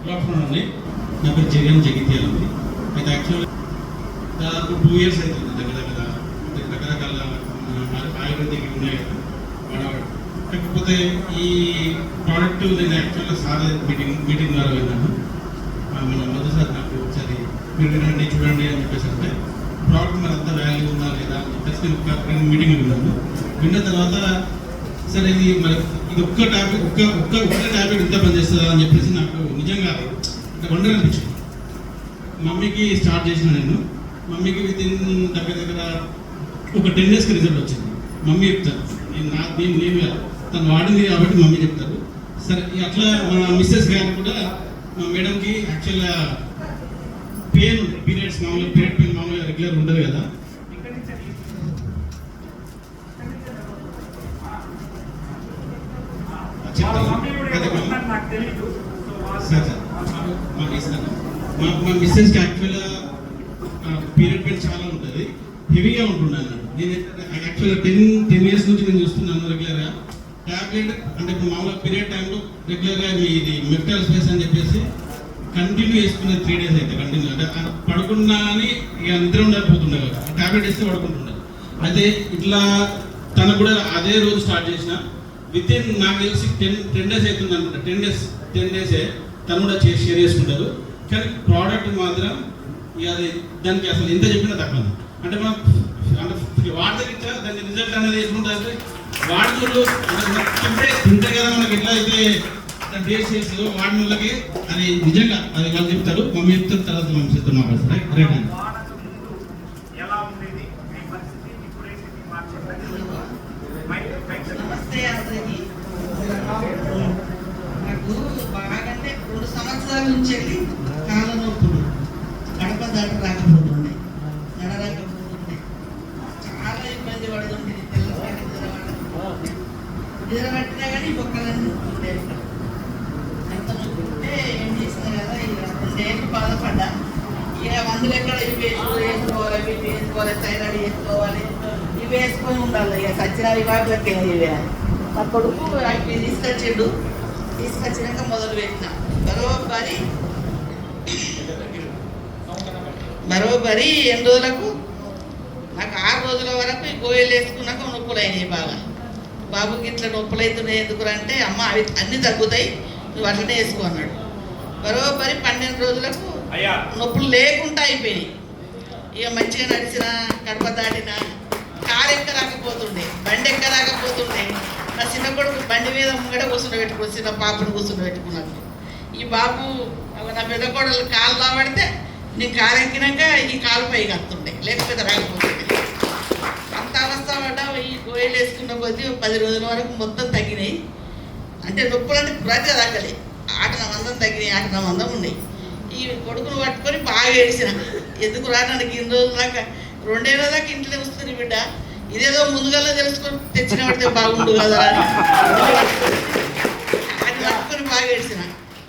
Good afternoon అండి. నా పేరు జగన్ జగిత్యాల అండి. అయితే యాక్చువల్గా దాదాపు 2 years అవుతుంది దగ్గర రకరకాల ఆయుర్వేదిక్ ఉన్నాయి కదా వాడవాడు. కాకపోతే ఈ ప్రోడక్ట్ నేను యాక్చువల్గా సార్ మీటింగ్ ద్వారా విన్నాను. మన మధు సార్ నాకు ఒకసారి మీరు వినండి చూడండి అని చెప్పేసి అంటే ప్రోడక్ట్ మరి అంత వాల్యూ ఉందా లేదా అని చెప్పేసి నేను మీటింగ్ విన్నాను. విన్న తర్వాత సరే ఇది మరి ఇది ఒక్క ట్యాబ్లెట్ ఎంత పనిచేస్తుందా అని చెప్పేసి నాకు నిజంగా వండర్ అనిపించింది. మమ్మీకి స్టార్ట్ చేసిన నేను మమ్మీకి దగ్గర ఒక 10 daysకి రిజల్ట్ వచ్చింది. మమ్మీ చెప్తారు, నేను తను వాడింది కాబట్టి మమ్మీ చెప్తారు. సరే అట్లా మా మిస్సెస్ గారు కూడా మా మేడంకి యాక్చువల్గా పెయిన్ ఉంది, పీరియడ్స్ మామూలుగా పీరియడ్ పెయిన్ మామూలుగా రెగ్యులర్ ఉండదు కదా. మా మిస్సెస్కి యాక్చువల్గా పీరియడ్ పెయిన్ చాలా ఉంటుంది, హెవీగా ఉంటున్నాను. నేను యాక్చువల్గా 10 years నుంచి నేను చూస్తున్నాను రెగ్యులర్గా ట్యాబ్లెట్ అంటే ఇప్పుడు మామూలుగా పీరియడ్ టైంలో రెగ్యులర్గా ఇది మెఫ్టాల్ స్పేస్ అని చెప్పేసి కంటిన్యూ చేసుకునే 3 days అయితే కంటిన్యూ అంటే పడుకున్నా అని ఇక నిద్ర ఉండకపోతుండే కదా, ట్యాబ్లెట్ వేస్తే పడుకుంటుండే. అయితే ఇట్లా తను కూడా అదే రోజు స్టార్ట్ చేసిన విత్ ఇన్ నాకు తెలిసి 10 days అవుతుంది అనుకుంటా. 10 days తను కూడా షేర్ చేసుకుంటారు. కానీ ప్రోడక్ట్ మాత్రం ఇక అది దానికి అసలు ఎంత చెప్పినా తక్కువ. అంటే మనం అంటే వాడితే దాని రిజల్ట్ అనేది ఎట్లుంటుంది వాడుతుళ్ళు తింటే కదా మనకి ఎట్లా అయితే టేస్ట్ చేస్తుందో వాడిన వాళ్ళకి అది నిజంగా అది వాళ్ళు చెప్తారు. మమ్మీ చెప్తారు, తర్వాత మమ్మీ చెప్తారు మాట్లాడతారు. రైట్ అండి. నమస్తే అందరికీ. నాకు బాగానే 2 సంవత్సరాల నుంచి వెళ్ళి కాళ్ళ నొప్పులు, కడప దాటి రాకపోతుండే, నడరాకపోతుండే, చాలా ఇబ్బంది పడుతుంది. నిద్రపట్టినా కానీ ఒక్కలన్నీ ఉండే ఎంత నొప్పుంటే ఏం చేసినా కదా ఇక 2 ఏళ్ళు బాధపడ్డా. ఇక మందులు ఎక్కడ ఇవి వేసుకోవాలి, ఇవి వేసుకోవాలి, థైరాయిడ్ వేసుకోవాలి, ఇవి వేసుకొని ఉండాలి. ఇక సత్యనారాయణ బాబులకి ఇవే మా కొడుకు అవి తీసుకొచ్చినాక మొదలు పెట్టిన బరోబరి 8 రోజులకు నాకు 6 రోజుల వరకు ఈ గోయలు వేసుకున్నాక నొప్పులు అయినాయి బాగా. బాబుకి ఇట్లా నొప్పులు అవుతున్నాయి ఎందుకు అంటే అమ్మ అవి అన్నీ తగ్గుతాయి, నువ్వు అట్లనే వేసుకో అన్నాడు. బరోబరి 12 రోజులకు నొప్పులు లేకుండా అయిపోయినాయి. ఇక మంచిగా నడిచిన, కడప దాటిన, కారు ఎక్క రాకపోతుండే, బండి ఎక్క రాకపోతుండే. నా చిన్న కొడుకు బండి మీద ముంగడ కూర్చుండబెట్టుకున్నాడు, చిన్న పాపను కూర్చుండబెట్టుకున్నాడు. ఈ బాబు నా పెద్ద కోడలు కాలు రాబడితే నేను కారు ఎక్కినాక ఈ కాలు పైకి వస్తుండే, లేకపోతే రాకపోతుండే. అంత అవస్థ పడ్డా. ఈ గోయలు వేసుకున్న కొద్దీ 10 రోజుల వరకు మొత్తం తగ్గినాయి. అంటే నొప్పులు అంటే ప్రతి తగ్గలే, 8 మందం తగ్గినాయి, 8 మందం ఉన్నాయి. ఈ కొడుకును పట్టుకొని బాగా ఏడిసిన, ఎందుకు రా నన్ను ఇన్ని రోజుల దాకా 2 ఏళ్ళ దాకా ఇంట్లో వస్తుంది బిడ్డ, ఇదేదో ముందుగా తెలుసుకొని తెచ్చిన పడితే బాగుండు కదా అని అది పట్టుకొని బాగా ఏడిసిన.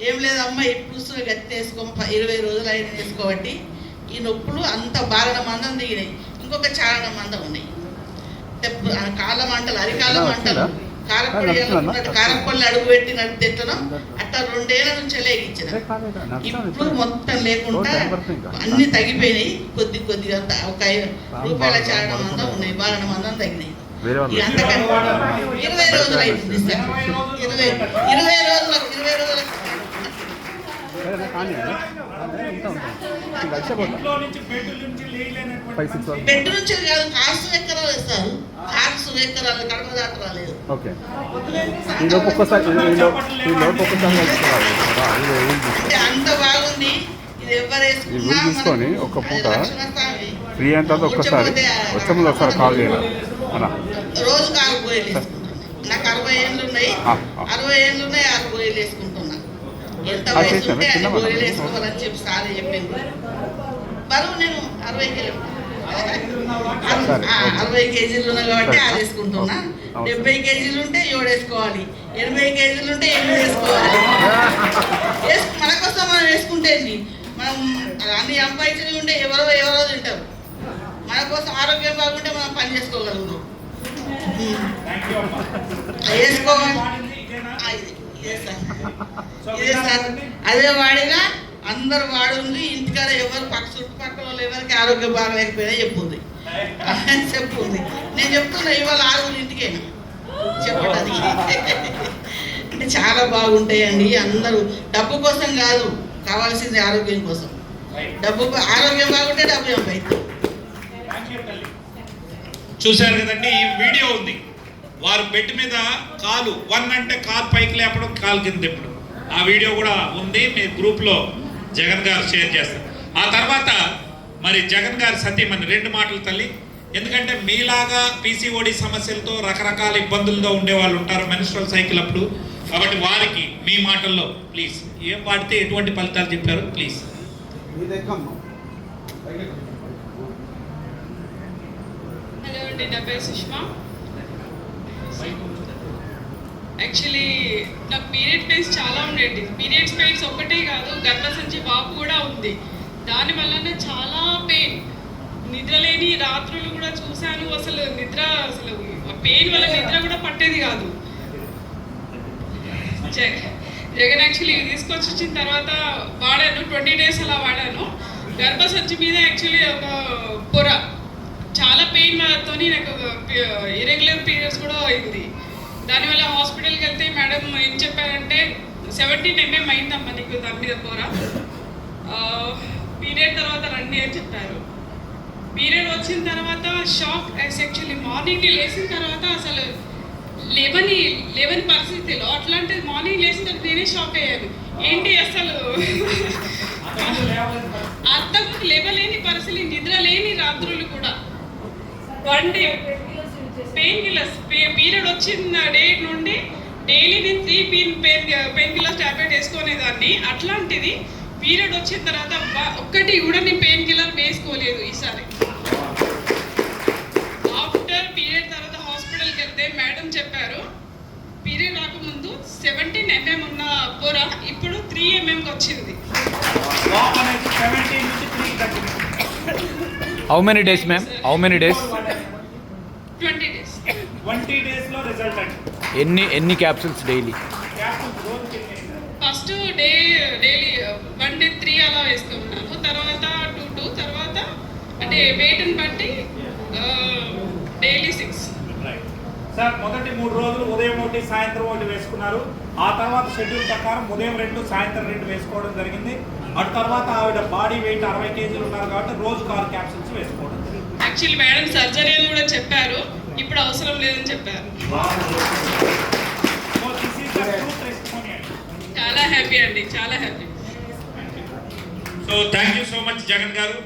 ఏం లేదమ్మా ఇప్పుడు గట్టి వేసుకో, 20 రోజులు అయిన వేసుకోబట్టి ఈ నొప్పులు అంత బాలన మందం దిగినాయి. ఇంకొక చాలా మందం ఉన్నాయి. కాళ్ళ మంటలు, అరికాళ్ళ మంటలు, కారపొళ్ళు అడుగు పెట్టి నడితెట్టడం అట్లా 2 ఏళ్ళ నుంచి లేగించిన. ఇప్పుడు మొత్తం లేకుండా అన్ని తగ్గిపోయినాయి. కొద్దిగా ఒక 5 రూపాయల చారణ మందం ఉన్నాయి, బాలన మందం తగ్గినాయి. అంతకంటే 20 రోజులు అయిపోయింది సార్. 20 రోజులకు బెడ్ నుంచి కాదు, కార్సు ఎక్కరాలు వేస్తారు. కార్సు ఎక్కరాలు కడప దాట రాలేదు. అంటే అంత బాగుంది. ఇది ఎవరు వేసుకొని ఒక పూట ఫ్రీ అంటే ఒక్కసారి వచ్చే ఒకసారి కాల్ చేయాలి. రోజుకు 6 గోయలు వేసుకుంటున్నాను. నాకు 60 ఏళ్ళు ఉన్నాయి, 6 గోయలు వేసుకుంటున్నా. ఎంత వయసు ఉంటే అన్ని గోయలు వేసుకోవాలని చెప్పి సార్ చెప్పింది. బరువు నేను 60 కేజీలు ఉన్నా కాబట్టి 6 వేసుకుంటున్నా. 70 కేజీలు ఉంటే 7 వేసుకోవాలి, 80 కేజీలు ఉంటే 8 వేసుకోవాలి. మన కోసం మనం వేసుకుంటే మనం అన్ని సంపాదించినవి ఉంటే ఎవరో తింటారు. మన కోసం ఆరోగ్యం బాగుంటే మనం పని చేసుకోగలుగుతాం. వేసుకోవాలి. ఇదే సార్ సో ఇదే సార్ అదే వాడినా అందరు వాడుంది ఇంటికాడ ఎవరు చుట్టుపక్కల వాళ్ళు ఎవరికి ఆరోగ్యం బాగలేకపోయినా చెప్పుంది చెప్పుంది. నేను చెప్తున్నా ఇవాళ 6 ఇంటికైనా చెప్పడానికి అంటే చాలా బాగుంటాయండి. అందరూ డబ్బు కోసం కాదు, కావాల్సింది ఆరోగ్యం కోసం. డబ్బు ఆరోగ్యం బాగుంటే డబ్బు అవుతుంది. చూశారు కదండి, ఈ వీడియో ఉంది. వారు బెడ్ మీద కాలు 1 అంటే కాలు పైకి లేపడం, కాలు కింద తిప్పడం. ఆ వీడియో కూడా ఉంది, మీ గ్రూప్లో జగన్ గారు షేర్ చేస్తారు. ఆ తర్వాత మరి జగన్ గారి సతీమణి 2 మాటలు తల్లి. ఎందుకంటే మీలాగా పీసీఓడి సమస్యలతో రకరకాల ఇబ్బందులతో ఉండే వాళ్ళు ఉంటారు మెన్స్ట్రువల్ సైకిల్ అప్పుడు. కాబట్టి వారికి మీ మాటల్లో ప్లీజ్ ఏం వాడితే ఎటువంటి ఫలితాలు చెప్పారు ప్లీజ్. హలో అండి, నా పేరు సుష్మా. యాక్చువల్లీ నాకు పీరియడ్ పెయిన్స్ చాలా ఉండేది. పీరియడ్స్ పెయిన్స్ ఒక్కటే కాదు, గర్భసంచి వాపు కూడా ఉంది. దానివల్లనే చాలా పెయిన్, నిద్రలేని రాత్రులు కూడా చూశాను. అసలు పెయిన్ వల్ల నిద్ర కూడా పట్టేది కాదు. జగన్ యాక్చువల్లీ తీసుకొచ్చి వచ్చిన తర్వాత వాడాను, 20 days అలా వాడాను. గర్భసంచి మీద యాక్చువల్లీ ఒక పొర, చాలా పెయిన్ తోని నాకు ఇరెగ్యులర్ పీరియడ్స్ కూడా అయింది. దానివల్ల హాస్పిటల్కి వెళ్తే మేడం ఏం చెప్పారంటే 17 mm అయిందమ్మా నీకు దాని మీద పొర, పీరియడ్ తర్వాత రండి అని చెప్పారు. పీరియడ్ వచ్చిన తర్వాత షాక్. యాక్చువల్లీ మార్నింగ్ లేచిన తర్వాత అసలు లేవని పరిస్థితిలో, అట్లాంటిది మార్నింగ్ లేచిన తర్వాత నేనే షాక్ అయ్యాను. ఏంటి అసలు అంతకుముందు లేవలేని పరిస్థితి, నిద్ర లేని రాత్రులు కూడా. 1 day పెయిన్ కిల్లర్స్, పీరియడ్ వచ్చిన డేట్ నుండి డైలీ నేను 3 పెయిన్ కిల్లర్స్ టాబ్లెట్ వేసుకునేదాన్ని. అట్లాంటిది పీరియడ్ వచ్చిన తర్వాత ఒక్కటి కూడా నేను పెయిన్ కిల్లర్ వేసుకోలేదు ఈసారి. ఆఫ్టర్ పీరియడ్ తర్వాత హాస్పిటల్కి వెళ్తే మేడం చెప్పారు పీరియడ్ రాకముందు 17 mm ఉన్న పొర ఇప్పుడు 3 mm వచ్చింది. How many days, ma'am? How many days? 20 days. 20 days లో రిజల్ట్ అండి. ఎన్ని capsules daily? First daily 1 day 3 అలా వేసుకున్నాను. తర్వాత 2 తర్వాత అంటే వెయిట్ని బట్టి డైలీ 6. సార్ మొదటి 3 రోజులు ఉదయం 1 సాయంత్రం 1 వేసుకున్నారు. ఆ తర్వాత షెడ్యూల్ ప్రకారం ఉదయం 2 సాయంత్రం 2 వేసుకోవడం జరిగింది. అటు తర్వాత ఆవిడ బాడీ వెయిట్ 60 kg ఉన్నారు కాబట్టి రోజుకు 6 క్యాప్సూల్స్ వేసుకోవడం. యాక్చువల్లీ మేడం సర్జరీ అని కూడా చెప్పారు, ఇప్పుడు అవసరం లేదని చెప్పారు. చాలా హ్యాపీ అండి, చాలా happy. So thank you so much Jagan గారు.